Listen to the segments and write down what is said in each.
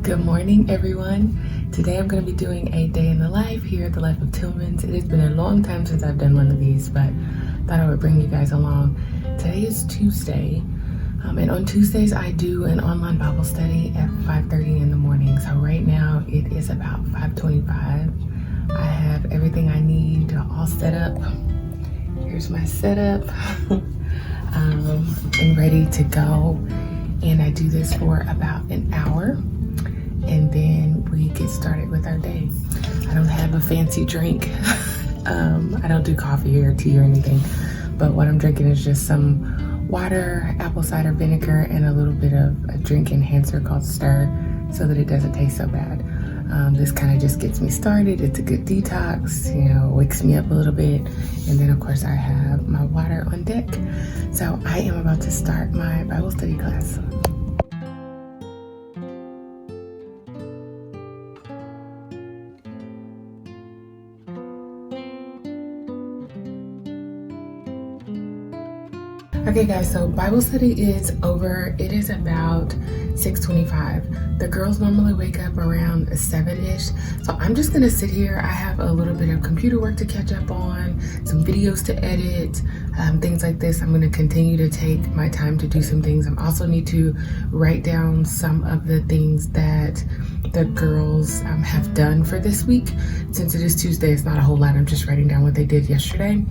Good morning, everyone. Today I'm going to be doing a day in the life here at the Life of Tillman's. It has been a long time since I've done one of these, but thought I would bring you guys along. Today is Tuesday, and on Tuesdays I do an online Bible study at 5:30 in the morning. So right now it is about 5:25. I have everything I need all set up. Here's my setup. I'm ready to go, and I do this for about an hour. And then we get started with our day. I don't have a fancy drink. I don't do coffee or tea or anything, but what I'm drinking is just some water, apple cider vinegar, and a little bit of a drink enhancer called Stir so that it doesn't taste so bad. This kind of just gets me started. It's a good detox, wakes me up a little bit. And then of course I have my water on deck. So I am about to start my Bible study class. Okay guys, so Bible study is over. It is about 6:25. The girls normally wake up around 7-ish. So I'm just gonna sit here. I have a little bit of computer work to catch up on, some videos to edit, things like this. I'm gonna continue to take my time to do some things. I also need to write down some of the things that the girls have done for this week. Since it is Tuesday, it's not a whole lot. I'm just writing down what they did yesterday.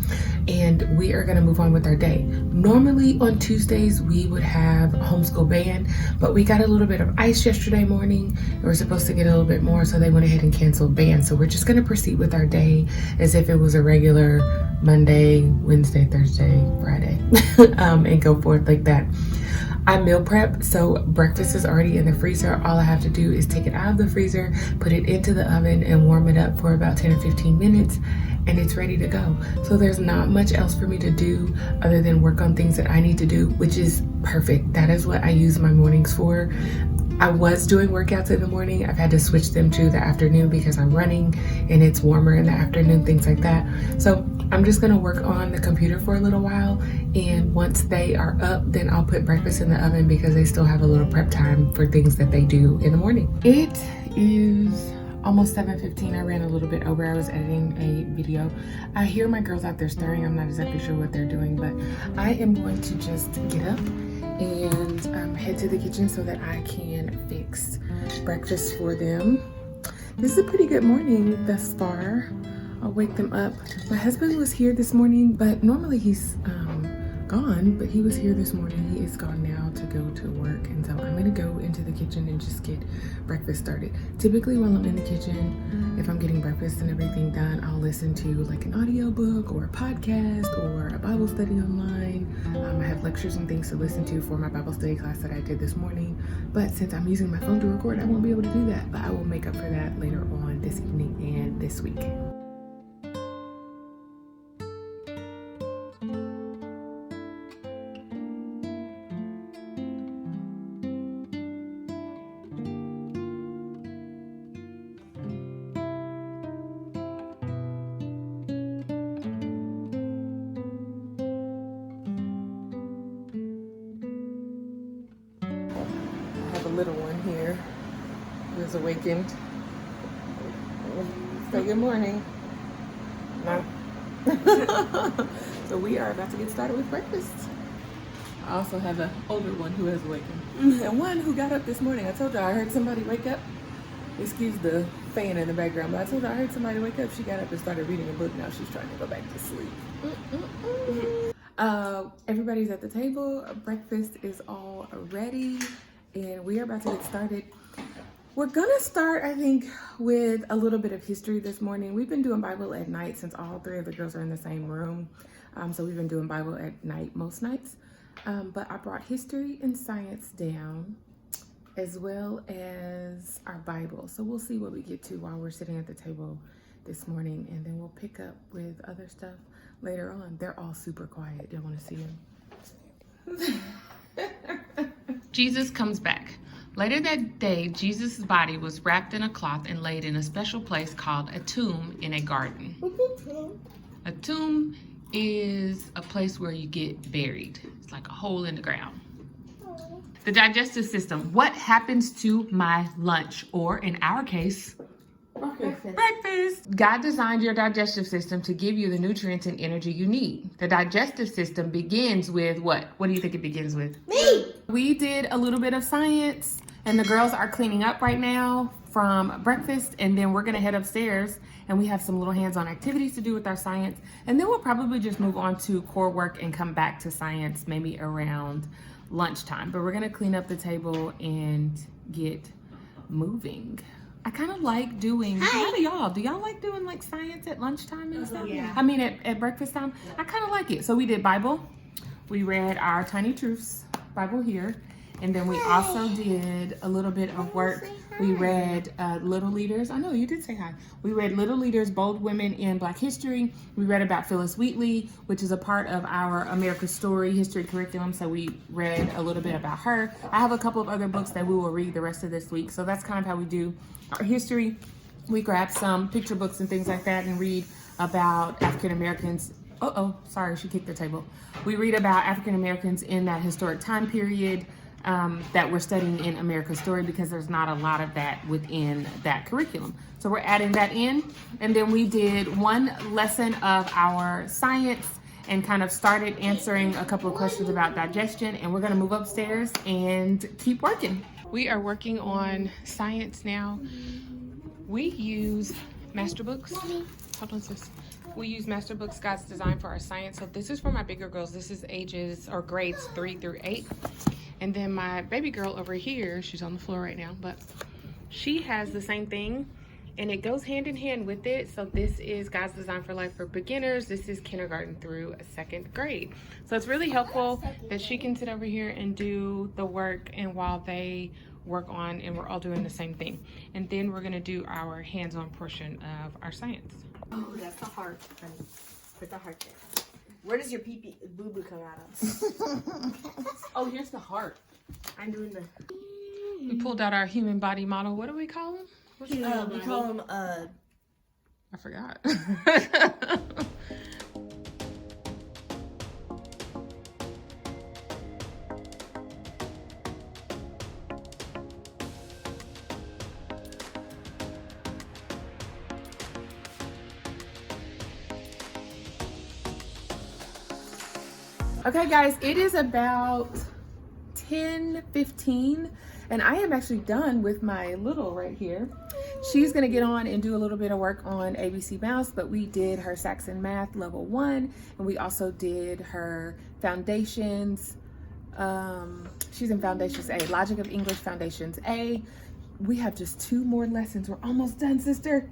And we are gonna move on with our day. Normally on Tuesdays, we would have a homeschool band, but we got a little bit of ice yesterday morning, and we're supposed to get a little bit more, so they went ahead and canceled band. So we're just gonna proceed with our day as if it was a regular Monday, Wednesday, Thursday, Friday, and go forth like that. I meal prep, so breakfast is already in the freezer. All I have to do is take it out of the freezer, put it into the oven, and warm it up for about 10 or 15 minutes, and it's ready to go. So there's not much else for me to do other than work on things that I need to do, which is perfect. That is what I use my mornings for. I was doing workouts in the morning. I've had to switch them to the afternoon because I'm running and it's warmer in the afternoon, things like that. So I'm just gonna work on the computer for a little while, and once they are up, then I'll put breakfast in the oven because they still have a little prep time for things that they do in the morning. It is almost 7:15. I ran a little bit over. I was editing a video. I hear my girls out there stirring. I'm not exactly sure what they're doing, but I am going to just get up and head to the kitchen so that I can fix breakfast for them. This is a pretty good morning thus far. I'll wake them up. My husband was here this morning, but normally he's gone, but he was here this morning. He is gone now to go to work, and so I'm gonna go into the kitchen and just get breakfast started. Typically while I'm in the kitchen, if I'm getting breakfast and everything done, I'll listen to like an audiobook or a podcast or a Bible study online. I have lectures and things to listen to for my Bible study class that I did this morning, but since I'm using my phone to record, I won't be able to do that, but I will make up for that later on this evening and this week. Little one here who is awakened. Say good morning. No. So we are about to get started with breakfast. I also have an older one who has awakened and one who got up this morning. I told you I heard somebody wake up. Excuse the fan in the background, but I told her I heard somebody wake up. She got up and started reading a book. Now she's trying to go back to sleep. Everybody's at the table. Breakfast is all ready, and we are about to get started. We're gonna start, I think, with a little bit of history this morning. We've been doing Bible at night since all three of the girls are in the same room. So we've been doing Bible at night most nights. But I brought history and science down, as well as our Bible. So we'll see what we get to while we're sitting at the table this morning, and then we'll pick up with other stuff later on. They're all super quiet. Do you want to see them? Jesus comes back. Later that day, Jesus' body was wrapped in a cloth and laid in a special place called a tomb in a garden. A tomb is a place where you get buried. It's like a hole in the ground. The digestive system. What happens to my lunch? Or in our case, breakfast. God designed your digestive system to give you the nutrients and energy you need. The digestive system begins with what? What do you think it begins with? Me! We did a little bit of science, and the girls are cleaning up right now from breakfast, and then we're gonna head upstairs, and we have some little hands-on activities to do with our science, and then we'll probably just move on to core work and come back to science maybe around lunchtime. But we're gonna clean up the table and get moving. I kind of like doing, how do y'all? Do y'all like doing like science at lunchtime and stuff? Yeah. I mean at breakfast time? I kind of like it. So we did Bible. We read our Tiny Truths Bible here. And then we also did a little bit of work. We read Little Leaders. I know you did say hi. We read Little Leaders, Bold Women in Black History. We read about Phyllis Wheatley, which is a part of our America's Story history curriculum. So we read a little bit about her. I have a couple of other books that we will read the rest of this week. So that's kind of how we do our history. We grab some picture books and things like that and read about African Americans. Sorry, she kicked the table. We read about African Americans in that historic time period. That we're studying in America's Story, because there's not a lot of that within that curriculum. So we're adding that in. And then we did one lesson of our science and kind of started answering a couple of questions about digestion. And we're gonna move upstairs and keep working. We are working on science now. We use master books. Hold on, sis. We use master books, God's Design, for our science. So this is for my bigger girls. This is ages or grades 3 through 8. And then my baby girl over here, she's on the floor right now, but she has the same thing, and it goes hand in hand with it. So this is God's Design for Life for beginners. This is kindergarten through 2nd grade. So it's really helpful that she can sit over here and do the work, and while they work on, and we're all doing the same thing. And then we're gonna do our hands-on portion of our science. Oh, that's the heart, honey. Put the heart there. Where does your pee-pee boo-boo come out of? Oh, here's the heart. I'm doing the... We pulled out our human body model. What do we call them? we call them, I forgot. Okay guys, it is about 10:15 and I am actually done with my little right here. She's gonna get on and do a little bit of work on ABC Mouse, but we did her Saxon Math level 1, and we also did her Foundations. She's in Foundations A, Logic of English Foundations A. We have just 2 more lessons. We're almost done, sister.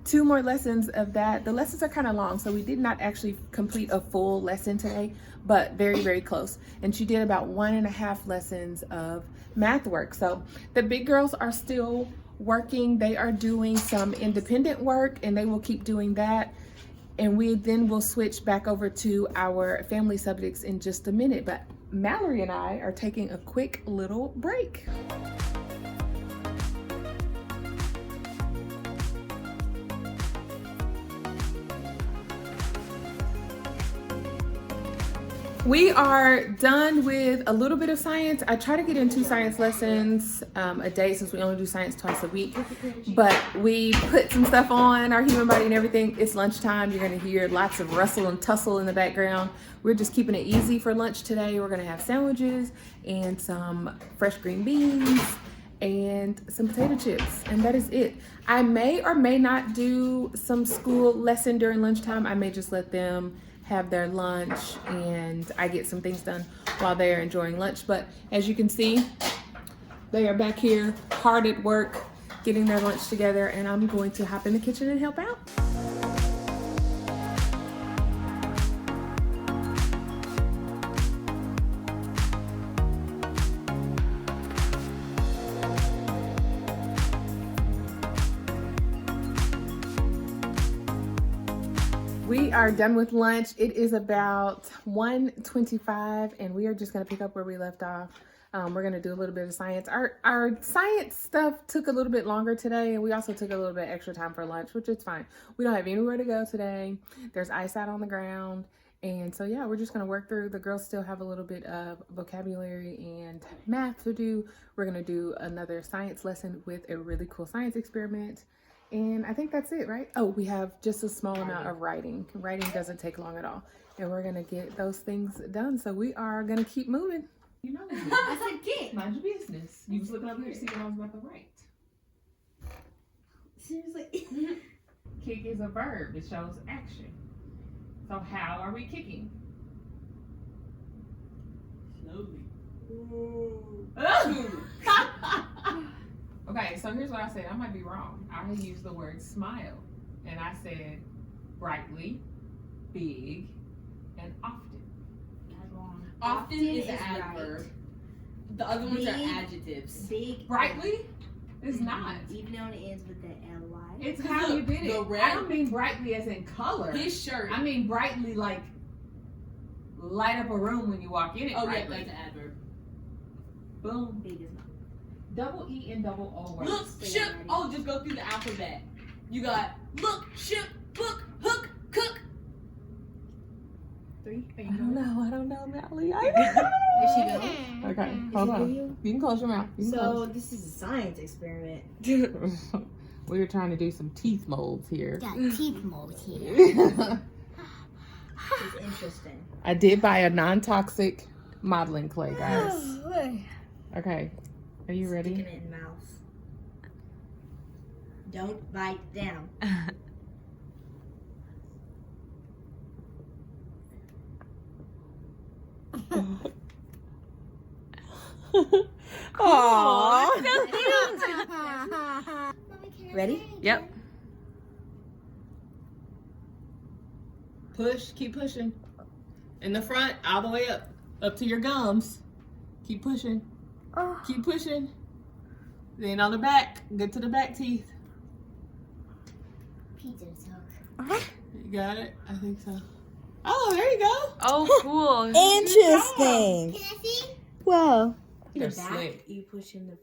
2 more lessons of that. The lessons are kind of long, so we did not actually complete a full lesson today, but very, very close. And she did about 1.5 lessons of math work. So the big girls are still working. They are doing some independent work, and they will keep doing that. And we then will switch back over to our family subjects in just a minute. But Mallory and I are taking a quick little break. We are done with a little bit of science. I try to get in 2 science lessons a day, since we only do science twice a week. But we put some stuff on our human body and everything. It's lunchtime. You're gonna hear lots of rustle and tussle in the background. We're just keeping it easy for lunch today. We're gonna have sandwiches and some fresh green beans and some potato chips, and that is it. I may or may not do some school lesson during lunchtime. I may just let them have their lunch and I get some things done while they are enjoying lunch. But as you can see, they are back here hard at work getting their lunch together, and I'm going to hop in the kitchen and help out. We are done with lunch. It is about 1:25 and we are just gonna pick up where we left off. We're gonna do a little bit of science. Our science stuff took a little bit longer today, and we also took a little bit extra time for lunch, which is fine. We don't have anywhere to go today. There's ice out on the ground, And so, yeah, we're just going to work through. The girls still have a little bit of vocabulary and math to do. We're going to do another science lesson with a really cool science experiment. And I think that's it, right? Oh, we have just a small amount of writing. Writing doesn't take long at all. And we're going to get those things done. So we are going to keep moving. You know, I said get. mind your business. You was looking over here to see what I was about to write. Seriously. Kick is a verb. It shows action. So how are we kicking? Slowly. Okay, so here's what I said. I might be wrong. I used the word smile. And I said brightly, big, and often. That's wrong. Often is an right. adverb. The other ones are Big. adjectives. Big. Brightly is not. Even though it ends with the L-Y. It's how you did it. The red- I don't mean brightly as in color. His shirt. I mean brightly like light up a room when you walk in it. Oh yeah, brightly. that's an adverb. Boom. Big is not. Double E and double O words. Look, shook. Oh, just go through the alphabet. You got look, shook, book, hook, cook. 3. Are I you don't going? know. I don't know, Natalie. I Is she don't going? know. Okay, Is hold she on. video? You can close your mouth. You can So this is a science experiment. close. We were trying to do some teeth molds here. Got teeth mold here. It's interesting. I did buy a non-toxic modeling clay, guys. Okay, are you ready? Sticking it in mouth. Don't bite down. Aww. Ready? Yep. Push, keep pushing. In the front, all the way up to your gums. Keep pushing. Keep pushing. Then on the back, get to the back teeth. Pizza talk. You got it? I think so. Oh, there you go. Oh, cool. Interesting. Can I see? Whoa. You're The back, slick. you push in the.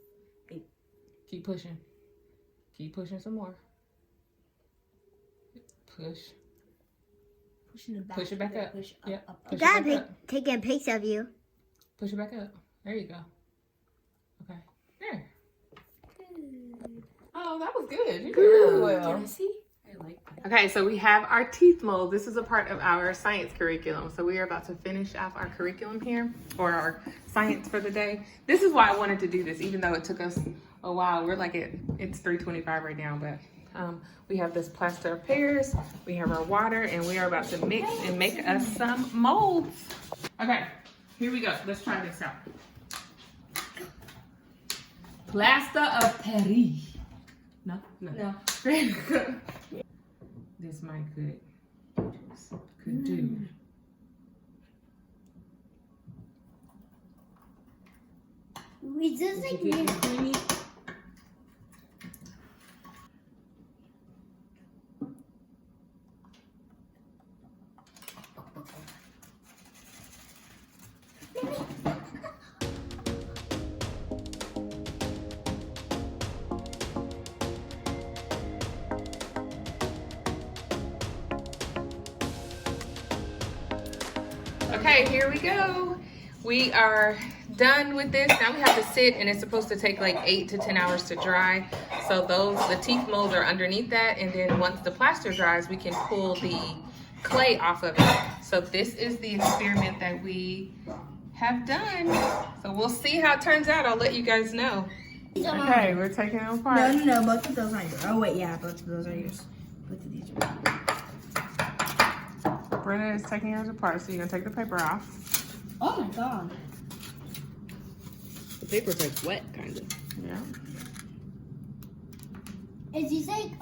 Keep pushing. Keep pushing some more. Push. Push in the back. Push it back then up. Push up, Yep. up, Push up. it back up. Taking a picture of you. Push it back up. There you go. Okay. There. Oh, that was good. You did really well. Can I see? I like that. Okay, so we have our teeth mold. This is a part of our science curriculum. So we are about to finish off our curriculum here, or our science for the day. This is why I wanted to do this, even though it took us a while. We're like it's 3:25 right now, but we have this plaster of Paris, we have our water, and we are about to mix and make us some molds. Okay, here we go. Let's try this out. Plaster of Paris. No. No. This might could do. We just like Is it creamy? Okay, here we go. We are done with this. Now we have to sit, and it's supposed to take like 8 to 10 hours to dry. So the teeth molds are underneath that, and then once the plaster dries, we can pull the clay off of it. So this is the experiment that we have done. So we'll see how it turns out. I'll let you guys know. Okay, we're taking them apart. No. Both of those are yours. Oh, wait, yeah. Both of those are yours. Both of these are yours. Brenna is taking yours apart, so you're gonna take the paper off. Oh, my God. The paper's like wet, kind of. Yeah. Is he saying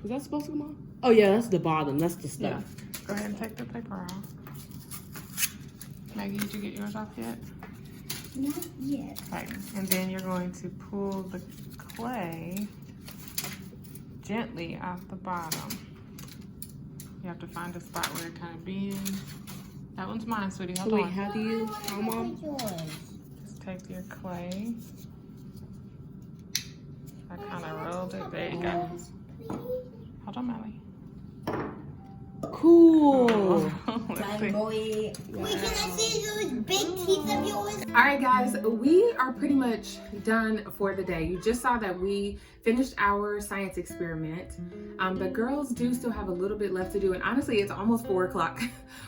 Is that supposed to come on? Oh yeah, that's the bottom. That's the Yeah. stuff. Go ahead and take the paper off. Maggie, did you get yours off yet? not yet. Okay, and then you're going to pull the clay gently off the bottom. You have to find a spot where it kind of bends. That one's mine, sweetie. Hold So wait, on. how do you? How mom? Just take your clay. I kind of rolled it. There you go. Hold on, Molly. cool. Time boy. Wait, can I see those big teeth of yours? All right, guys, we are pretty much done for the day. You just saw that we finished our science experiment. The girls do still have a little bit left to do, and honestly, it's almost 4 o'clock,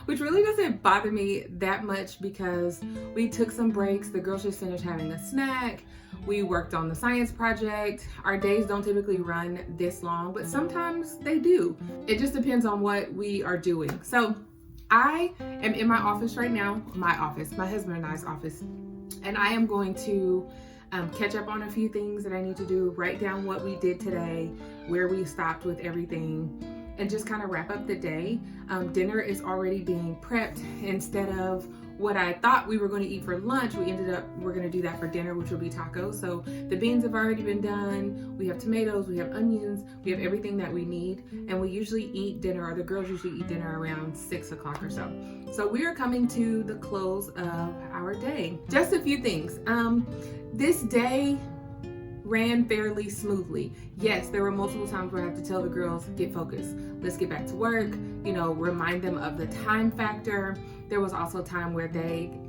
which really doesn't bother me that much because we took some breaks. The girls just finished having a snack. We worked on the science project. Our days don't typically run this long, but sometimes they do. It just depends on what we are doing. So I am in my office right now, my husband and I's office, and I am going to catch up on a few things that I need to do, write down what we did today, where we stopped with everything, and just kind of wrap up the day. Dinner is already being prepped. Instead of what I thought we were going to eat for lunch, we're going to do that for dinner, which will be tacos. So the beans have already been done. We have tomatoes, we have onions, we have everything that we need. And we usually eat dinner, or the girls usually eat dinner around 6 o'clock or so. So we are coming to the close of our day. Just a few things. This day ran fairly smoothly. Yes, there were multiple times where I have to tell the girls, get focused. Let's get back to work, remind them of the time factor. There was also a time where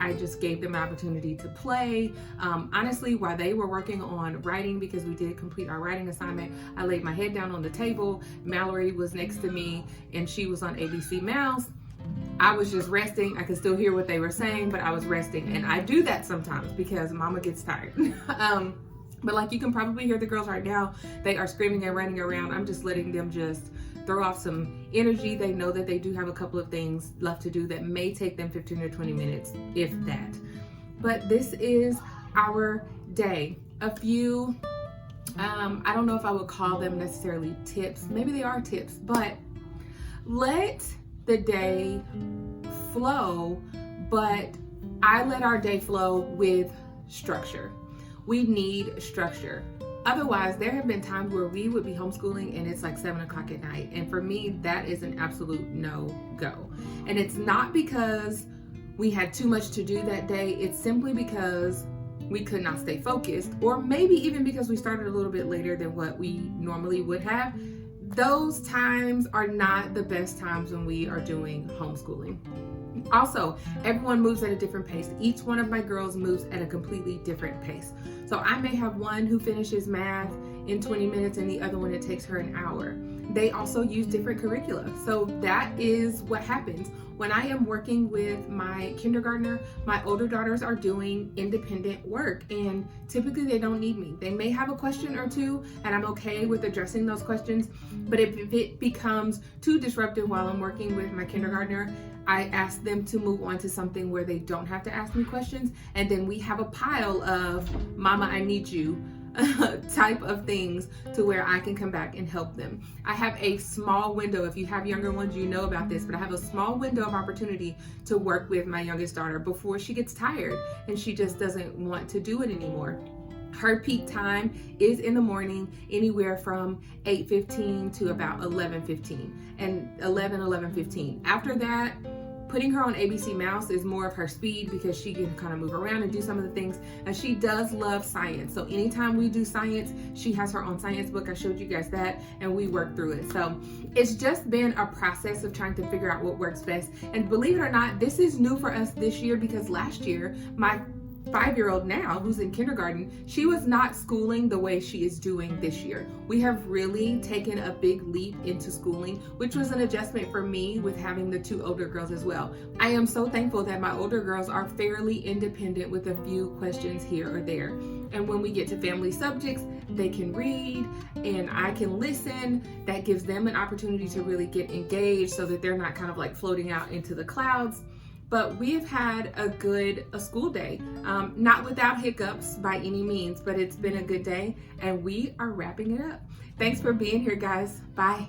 I just gave them an opportunity to play. Honestly, while they were working on writing, because we did complete our writing assignment, I laid my head down on the table. Mallory was next to me and she was on ABC Mouse. I was just resting. I could still hear what they were saying, but I was resting. And I do that sometimes because mama gets tired. But like you can probably hear the girls right now, they are screaming and running around. I'm just letting them just throw off some energy. They know that they do have a couple of things left to do that may take them 15 or 20 minutes, if that. But this is our day. A few, I don't know if I would call them necessarily tips. Maybe they are tips, but let the day flow, but I let our day flow with structure. We need structure. Otherwise, there have been times where we would be homeschooling and it's like 7 o'clock at night. And for me, that is an absolute no-go. And it's not because we had too much to do that day. It's simply because we could not stay focused, or maybe even because we started a little bit later than what we normally would have. Those times are not the best times when we are doing homeschooling. Also, everyone moves at a different pace. Each one of my girls moves at a completely different pace. So I may have one who finishes math in 20 minutes and the other one, it takes her an hour. They also use different curricula. So that is what happens. When I am working with my kindergartner, my older daughters are doing independent work and typically they don't need me. They may have a question or two and I'm okay with addressing those questions, but if it becomes too disruptive while I'm working with my kindergartner, I ask them to move on to something where they don't have to ask me questions, and then we have a pile of "Mama, I need you" type of things to where I can come back and help them. I have a small window. If you have younger ones, you know about this, but I have a small window of opportunity to work with my youngest daughter before she gets tired and she just doesn't want to do it anymore. Her peak time is in the morning, anywhere from 8:15 to about 11:15 and 11:15. After that, putting her on ABC Mouse is more of her speed because she can kind of move around and do some of the things. And she does love science. So anytime we do science, she has her own science book. I showed you guys that and we work through it. So it's just been a process of trying to figure out what works best. And believe it or not, this is new for us this year because last year, my 5-year-old now, who's in kindergarten, she was not schooling the way she is doing this year. We have really taken a big leap into schooling, which was an adjustment for me with having the 2 older girls as well. I am so thankful that my older girls are fairly independent with a few questions here or there. And when we get to family subjects, they can read and I can listen. That gives them an opportunity to really get engaged so that they're not kind of like floating out into the clouds. But we've had a school day, not without hiccups by any means, but it's been a good day and we are wrapping it up. Thanks for being here, guys. Bye.